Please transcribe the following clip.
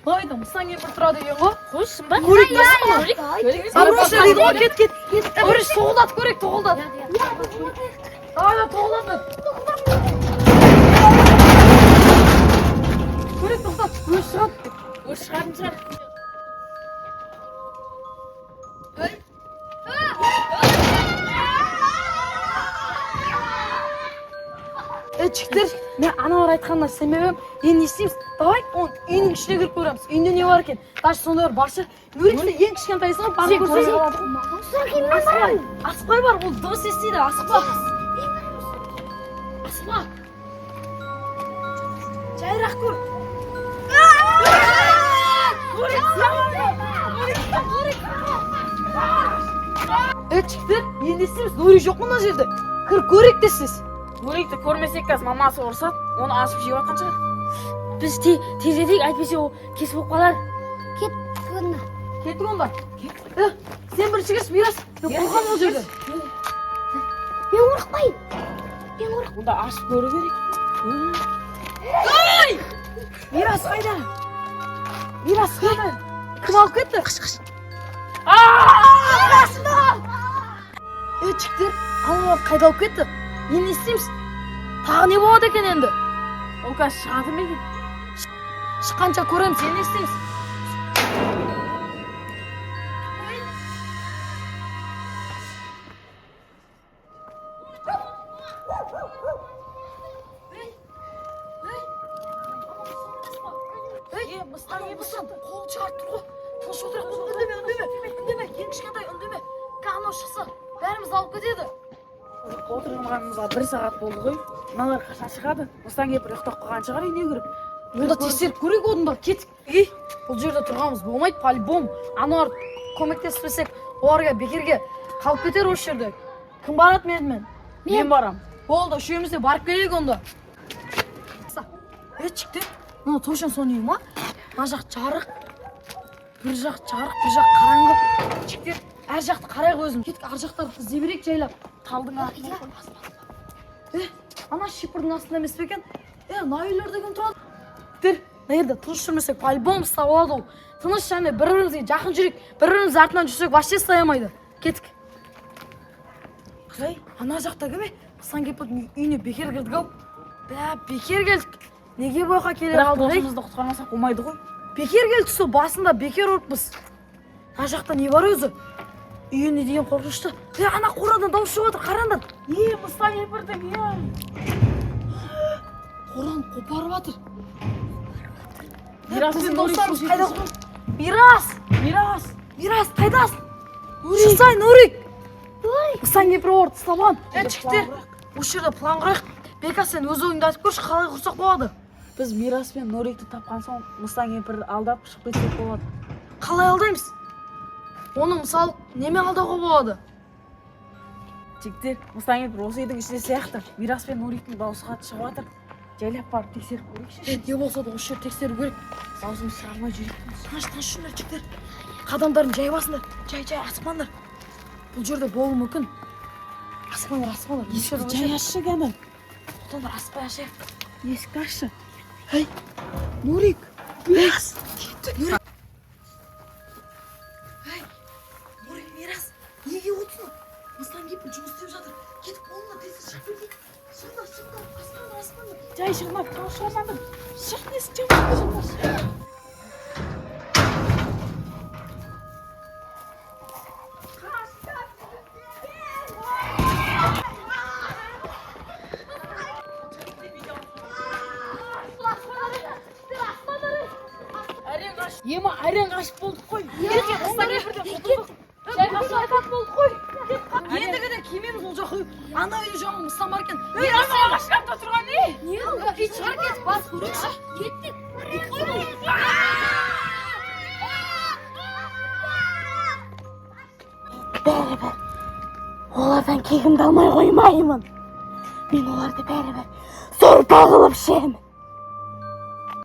Haydi Mustang yapıp тұрады екен ғой. Қойсын ба? Көрек дейсің ғой. Арбашы дейді ғой, кет. Біріш тоғылдат, көрек тоғылдат. Haydi тоғылдат. Көрек тоқтат, өз шығады. Өз шығатын шығар. Жігіттер, мен аналар айтқанына сенбеймін. Енді не істейміз? Давай, оның үйінің ішіне кіріп көреміз. Үйінде не бар екен? Даже сондай бар баршы. Өректе ең кішкентайсың ғой, барып көрсең. Асықпай бар, ол дыбыс естиді. Асықпа. Асықпа. Жайырақ көр. Жігіттер, енді не істейміз? Нұрик жоқ мына жерде. Кір көрейік десіз. Өректі көрмесек қазір мамасы ұрсат, оны асып жеп атқан шығар. Біз тездетейік, әйтпесе ол кес болып қалар. Кеттік онда. Сен бірінші кеш, Мирас. Қорған ол жерде. Мен ұрықпайын. Онда асып көру керек. Мирас қайда? Кім алып кетті? Қыш. Жігіттер, аналар қайда алып кетті? Енді не істейміз? Тағы не болады екен енді? Ол қазір шығады ма екен? Шыққанша көреміз, енді не істейміз? Мыстан, қол шығарып тұр ғой. Тыныш отырайық, үндеме. Ең кішкентай үндеме. Қаны шықса, бәріміз алып кетеді. Отырғанымызға 1 сағат болды ғой. Мыналар қашан шығады? Мыстан келіп ұйықтап қалған шығар үйіне кіріп. Онда тексеріп көрейік онда, кеттік. Бұл жерде тұрғанымыз болмайды, по-любому. Аналар көмектеспесек, оларға бекерге қалып кетер осы жерде. Кім барады мен? Мен барам. Болды, үшеумізде барып келейік онда. Жігіттер, мына Тошан соны үйі ма? Мына жақ жарық. Bir жақ жарық, bir жақ қараңғы. Жігіттер, әр жақты қарайық өзім. Кеттік, ар жақтарды іздей берейік жайлап. Талдың артына. Ана шипырдың астында емес пе екен? Мына үйлерде кім тұрады? Жігіттер, мына жерде тыныш жүрмесек, по-любому ұстап алады ол. Тыныш және бір-бірімізге жақын жүрейік. Бір-біріміз артынан жүрсек, вообще ұстай алмайды. Кеттік. Қай, ана жақта кім? Сан кеп үйіне бекер кірдік ау. Бекер келдік. Неге бойға келе қалдық? Досымызды құтқармасақ болмайды ғой. Бекер келдік, сол басында бекер ұрыппыз. Ана жақта не бар өзі? Үйіне деген қорқынышты. Ана қорадан дауыс шығып отыр, қараңдар. Мыстан епірдің, Қораны қопарып жатыр. Мирас Біздің пен достарымыз Нұрик қайда? Мирас, қайдасың? Шықсай, Нұрик. Мыстан кепір орды, ұстаман. Жігіттер, осы жерде план құрайық. Бека, сен өз ойыңды айтып көрші, қалай құрсақ болады? Біз Мирас пен Нұрикті тапқан соң Мыстан кемпірді алдап шығып кетсек болады. Қалай алдаймыз? Оны мысалы немен алдауға болады? Жігіттер, Мыстан кемпір осы үйдің ішінде сияқты. Мирас пен Нұриктің дауысы қатты шығып жатыр. Жайлап барып тексеріп көрейікші. Не болса да осы жерді тексеру керек. Даусымыз шығармай жүрейік. Тыныш жүріңдер, жігіттер. Қадамдарын жай басыңдар. Жай, асықпаңдар. Бұл жерде болуы мүмкін. Асықпаңдар. Есікті жай ашшы кәні. Тоқтаңдар, асықпай ашайық. Есікті ашшы. Нұрик. Мирас. Нұрик, Мирас. Неге отырсың? Мыстан кеп жұмыс істеп жатыр. Кетіп қолына тез шығып кетейік. Шықыңдар, асықпаңдар. Жай шығынап, тау шығармадым. Шық, несі жаман. Ема, әрең қашып болдық қой. Ендігіден кемеміз ол жақы. Ана үйде жаңыл Мыстан бар екен. Ана қашқапта тұрған не? Не олда? Ит шығар кетіп бас көрейікші. Кеттік. Бәрібір. Олардан кегімді алмай қоймаймын. Мен оларды бәрібір сорпа қылып ішемін.